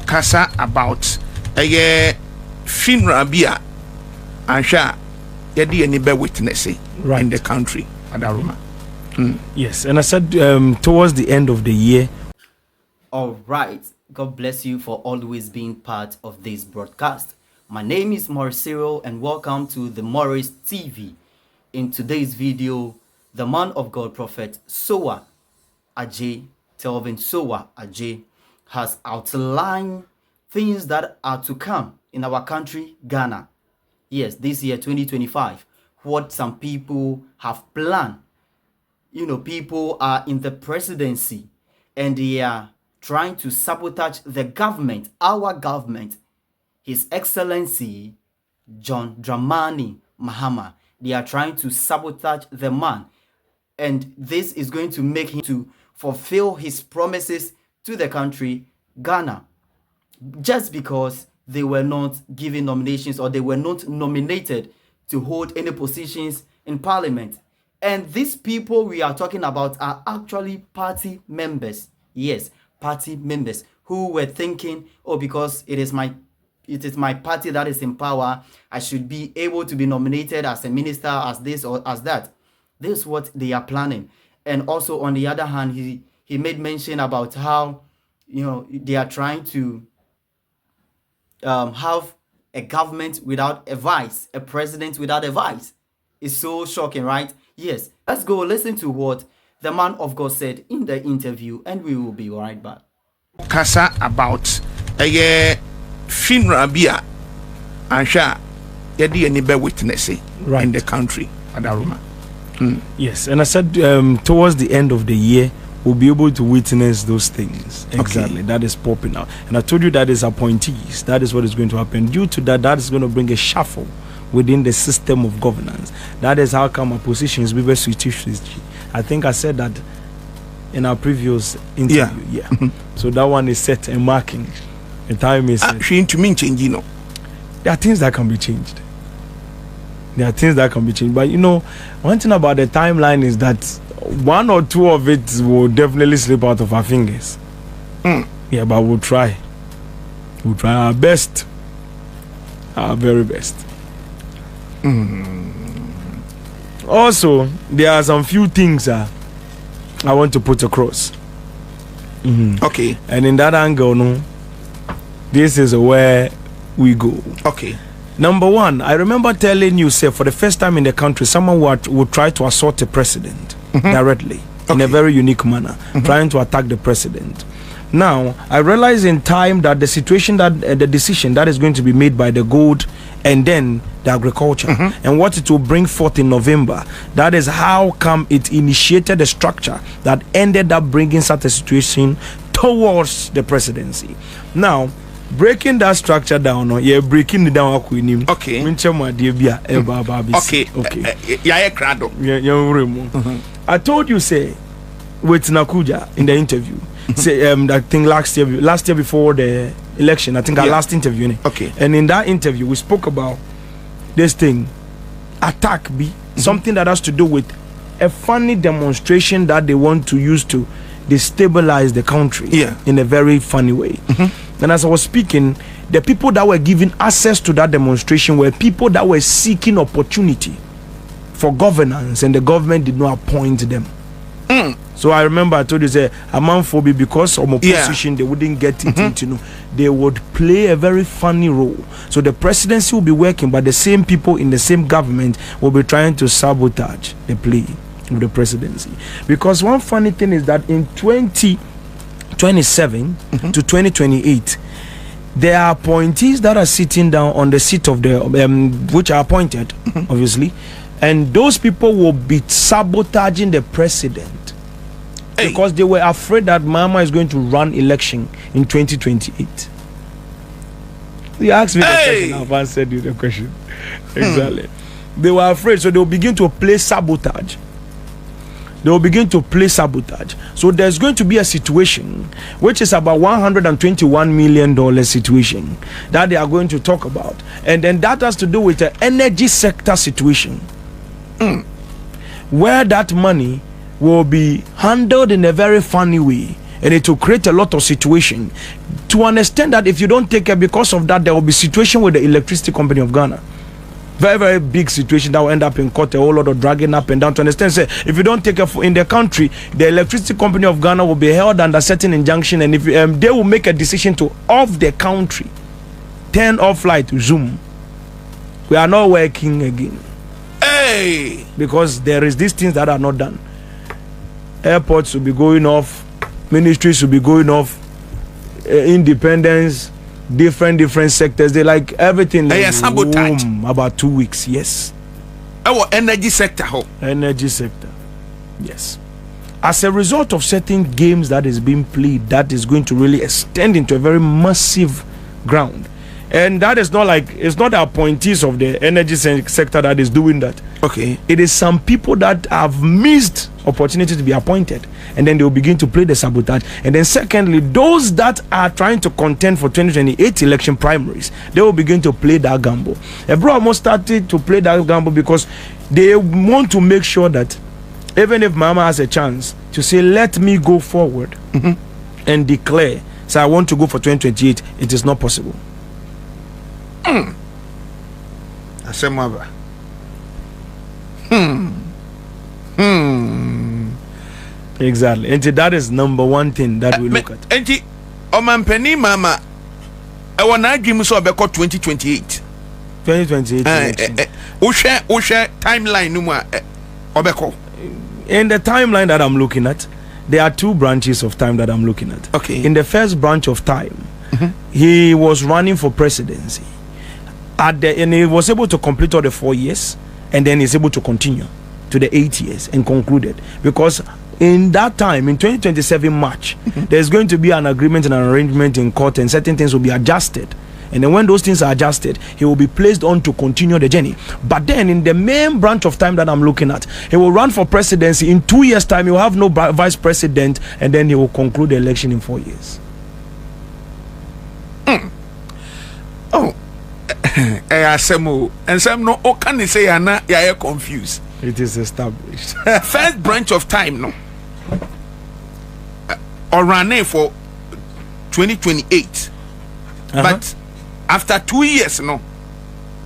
Kasa about a funeral beer and share any bear witness in the country. Yes, and I said towards the end of the year. All right. God bless you for always being part of this broadcast. My name is Morris Cyril and welcome to the Morris TV. In today's video, the man of God prophet Sowah Telvin Sowah has outlined things that are to come in our country, Ghana. Yes, this year 2025, what some people have planned. You know, people are in the presidency and they are trying to sabotage the government, our government, His Excellency John Dramani Mahama. They are trying to sabotage the man, and this is going to make him to fulfill his promises to the country, Ghana, just because they were not given nominations or they were not nominated to hold any positions in parliament. And these people we are talking about are actually party members. Yes, party members who were thinking, oh, because it is my party that is in power, I should be able to be nominated as a minister, as this or as that. This is what they are planning. And also on the other hand, he made mention about how, you know, they are trying to have a government without a vice, a president without a vice. It's so shocking, right? Yes. Let's go listen to what the man of God said in the interview, and we will be right back. Kasa about a funeral beer and share any bear witness in the country. Yes, and I said towards the end of the year, we'll be able to witness those things. Exactly. That is popping out. And I told you that is appointees. That is what is going to happen. Due to that, that is going to bring a shuffle within the system of governance. That is how come our positions be very switched. I think I said that in our previous interview. Yeah. So that one is set and marking. The time is set. There are things that can be changed. But you know, one thing about the timeline is that one or two of it will definitely slip out of our fingers. Yeah, but we'll try. We'll try our best. Our very best. Also, there are some few things I want to put across. Okay. And in that angle, no, this is where we go. Okay. Number one, I remember telling you, say, for the first time in the country, someone would try to assault the president directly in a very unique manner, trying to attack the president. Now, I realize in time that the situation that the decision that is going to be made by the gold and then the agriculture and what it will bring forth in November, that is how come it initiated a structure that ended up bringing such a situation towards the presidency. Now, breaking that structure down, yeah, breaking it down. Okay. I told you, say, with Nakuja in the interview, say, I think last year before the election, I think our last interview. Okay. And in that interview, we spoke about this thing, attack B, something that has to do with a funny demonstration that they want to use to destabilize the country in a very funny way. And as I was speaking, the people that were given access to that demonstration were people that were seeking opportunity for governance, and the government did not appoint them. So I remember I told you, say, a man for me, because of opposition, they wouldn't get it into, you know, they would play a very funny role. So the presidency will be working, but the same people in the same government will be trying to sabotage the play of the presidency. Because one funny thing is that in 2027 to 2028, there are appointees that are sitting down on the seat of the which are appointed, obviously, and those people will be sabotaging the president because they were afraid that Mama is going to run election in 2028. You asked me the question, I've answered you the question. Exactly. They were afraid, so they will begin to play sabotage. So there's going to be a situation which is about $121 million situation that they are going to talk about, and then that has to do with the energy sector situation, where that money will be handled in a very funny way, and it will create a lot of situation. To understand that if you don't take care, because of that, there will be situation with the Electricity Company of Ghana. Very, very big situation that will end up in court, a whole lot of dragging up and down. To understand, say, if you don't take care in the country, the Electricity Company of Ghana will be held under certain injunction, and if they will make a decision to off the country, turn off light, zoom, we are not working again. Hey, because there is these things that are not done. Airports will be going off, ministries will be going off, independence, different sectors. They like everything. Like sabotage. About 2 weeks, yes. Our energy sector. Energy sector, yes. As a result of certain games that is being played, that is going to really extend into a very massive ground. And that is not like, it's not the appointees of the energy sector that is doing that. Okay. It is some people that have missed opportunity to be appointed, and then they will begin to play the sabotage. And then secondly, those that are trying to contend for 2028 election primaries, they will begin to play that gamble. Ebro almost started to play that gamble because they want to make sure that even if Mama has a chance to say, let me go forward and declare, so I want to go for 2028, it is not possible. Exactly. And that is number one thing that we look at. And Oman Mama, I want to give you so about 2028. 2028. Usha timeline Obeko. In the timeline that I'm looking at, there are two branches of time that I'm looking at. Okay. In the first branch of time, he was running for presidency. And he was able to complete all the 4 years, and then he's able to continue to the 8 years and concluded. Because in that time, in 2027 March, there's going to be an agreement and an arrangement in court, and certain things will be adjusted. And then when those things are adjusted, he will be placed on to continue the journey. But then in the main branch of time that I'm looking at, he will run for presidency. In 2 years' time, he will have no vice president, and then he will conclude the election in 4 years. Oh. And some no can they say you're confused. It is established. First branch of time no. Or running for 2028. But after 2 years no,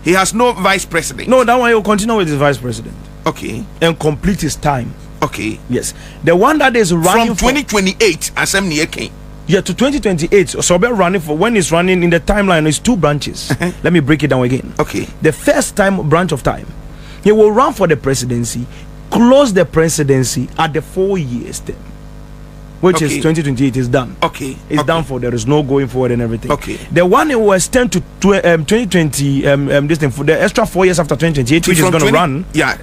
he has no vice president. No, that one he will continue with his vice president. Okay. And complete his time. Okay. Yes. The one that is running from 2028 as I'm near king. Yeah, to 2028. So running for when he's running in the timeline is two branches. Let me break it down again. Okay. The first time branch of time, he will run for the presidency, close the presidency at the 4 years term, which is 2028 is done. Okay. It's done for. There is no going forward and everything. Okay. The one it will extend to 2020 this thing for the extra 4 years after 2028, which is going to run. Yeah.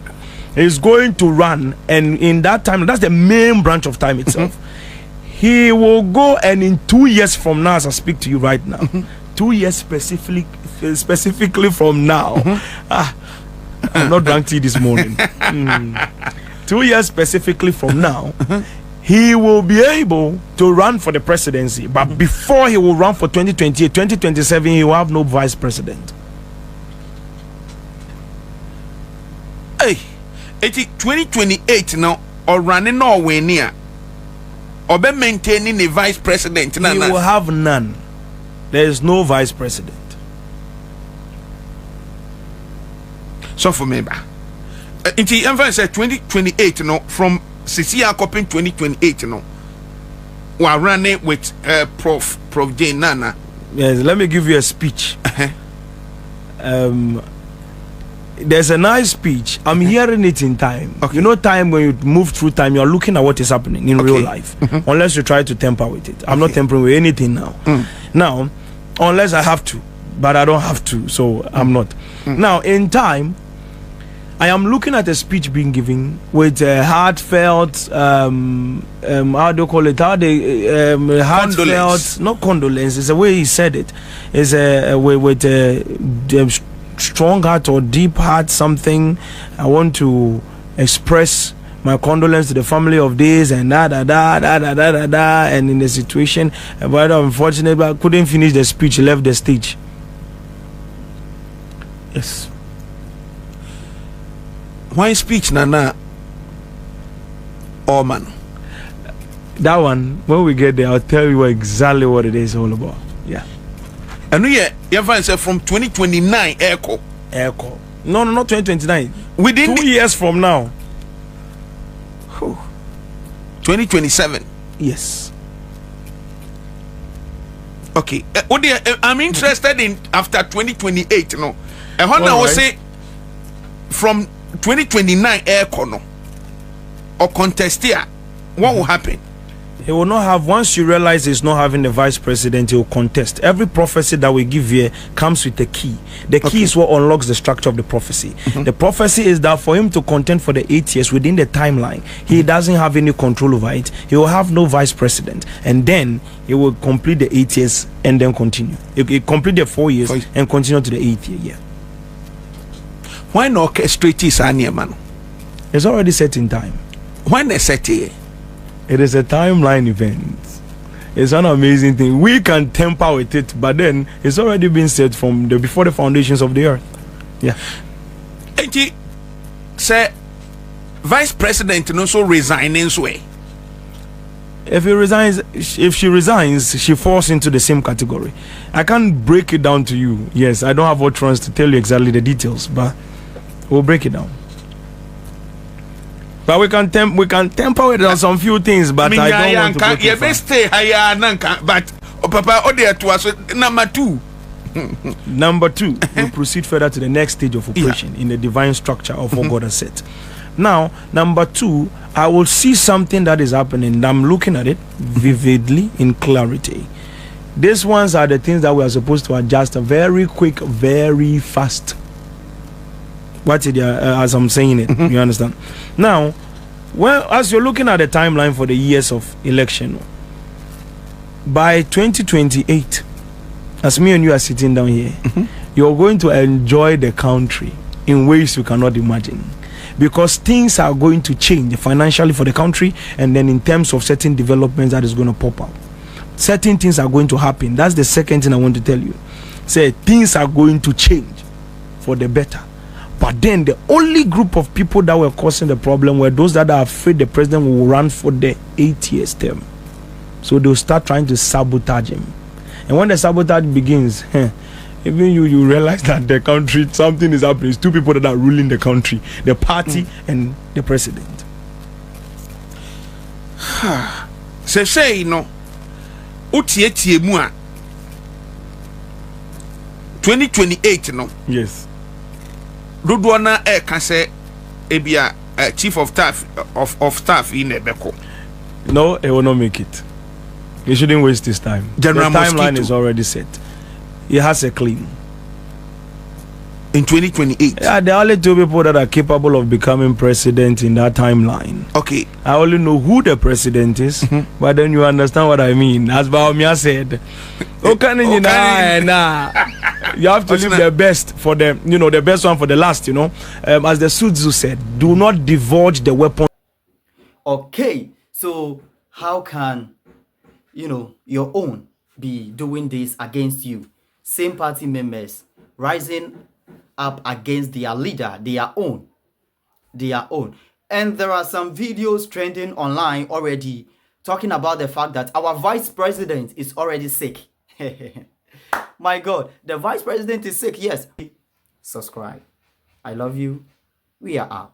Is going to run, and in that time, that's the main branch of time itself. He will go, and in 2 years from now, as I speak to you right now, 2 years specifically from now, I'm not drunk tea this morning. 2 years specifically from now, he will be able to run for the presidency. But before he will run for 2028, 2027, he will have no vice president. Hey, 2028 now, or running nowhere near. Or be maintaining a vice president. He will have none. There is no vice president. So for me, in the emphasis 2028, no, from CCR copying 2028, no, we are running with Prof J Nana. Yes, let me give you a speech. There's a nice speech. I'm hearing it in time. Okay. You know, time when you move through time, you're looking at what is happening in real life. Unless you try to tamper with it. I'm not tampering with anything now. Now, unless I have to, but I don't have to, so I'm not. Now, in time, I am looking at a speech being given with heartfelt, how do you call it? Heartfelt, condolence. not condolence. It's the way he said it. It's with strong heart or deep heart, something. I want to express my condolence to the family of this and and in the situation. But unfortunately, I couldn't finish the speech. Left the stage. Yes. Why speech, Nana? Oh man. That one, when we get there, I'll tell you exactly what it is all about. Yeah. And we say from 2029 Echo. No, not 2029. Within 2 years from now. 2027. Yes. Okay. I'm interested in after 2028. No. And what I will say from 2029 Echo no or contest here, what will happen? He will not have, once you realize he's not having the vice president, he will contest. Every prophecy that we give here comes with a key. The key is what unlocks the structure of the prophecy. The prophecy is that for him to contend for the 8 years within the timeline, he doesn't have any control over it. He will have no vice president. And then he will complete the 8 years and then continue. He complete the 4 years and continue to the 8th year. Yeah. Why not orchestrate this, man? It's already set in time. Why not set it? It is a timeline event. It's an amazing thing. We can tamper with it, but then it's already been set from before the foundations of the earth. Yeah. And say, vice president also resigning way. If she resigns, she falls into the same category. I can't break it down to you. Yes, I don't have utterance to tell you exactly the details, but we'll break it down. But we can temper it on some few things, but I don't want to go too far. Stay higher, but Papa, to us number 2. Number 2, we proceed further to the next stage of operation in the divine structure of what God has set. Now, number 2, I will see something that is happening. I'm looking at it vividly in clarity. These ones are the things that we are supposed to adjust very quick, very fast. What's it as I'm saying it? You understand? Now, well, as you're looking at the timeline for the years of election, by 2028, as me and you are sitting down here, you're going to enjoy the country in ways you cannot imagine, because things are going to change financially for the country, and then in terms of certain developments that is going to pop up. Certain things are going to happen. That's the second thing I want to tell you. Say things are going to change for the better. But then the only group of people that were causing the problem were those that are afraid the president will run for the 8 years term. So they'll start trying to sabotage him. And when the sabotage begins, even you realize that the country, something is happening. It's 2 people that are ruling the country, the party and the president. Say, you know, 2028, no? Yes. Dudwana can say ebia chief of staff in Ebeko. No, it will not make it. He shouldn't waste his time. General the timeline Mosquito is already set. He has a claim. In 2028. Yeah, there are only 2 people that are capable of becoming president in that timeline. Okay. I only know who the president is, but then you understand what I mean. As Baumia said, you have to leave the best for them, the best one for the last, as the Sudzu said, do not divulge the weapon. Okay, so how can, your own be doing this against you? Same party members rising up against their leader, their own. And there are some videos trending online already talking about the fact that our vice president is already sick. My God, the vice president is sick. Yes. Subscribe. I love you. We are out.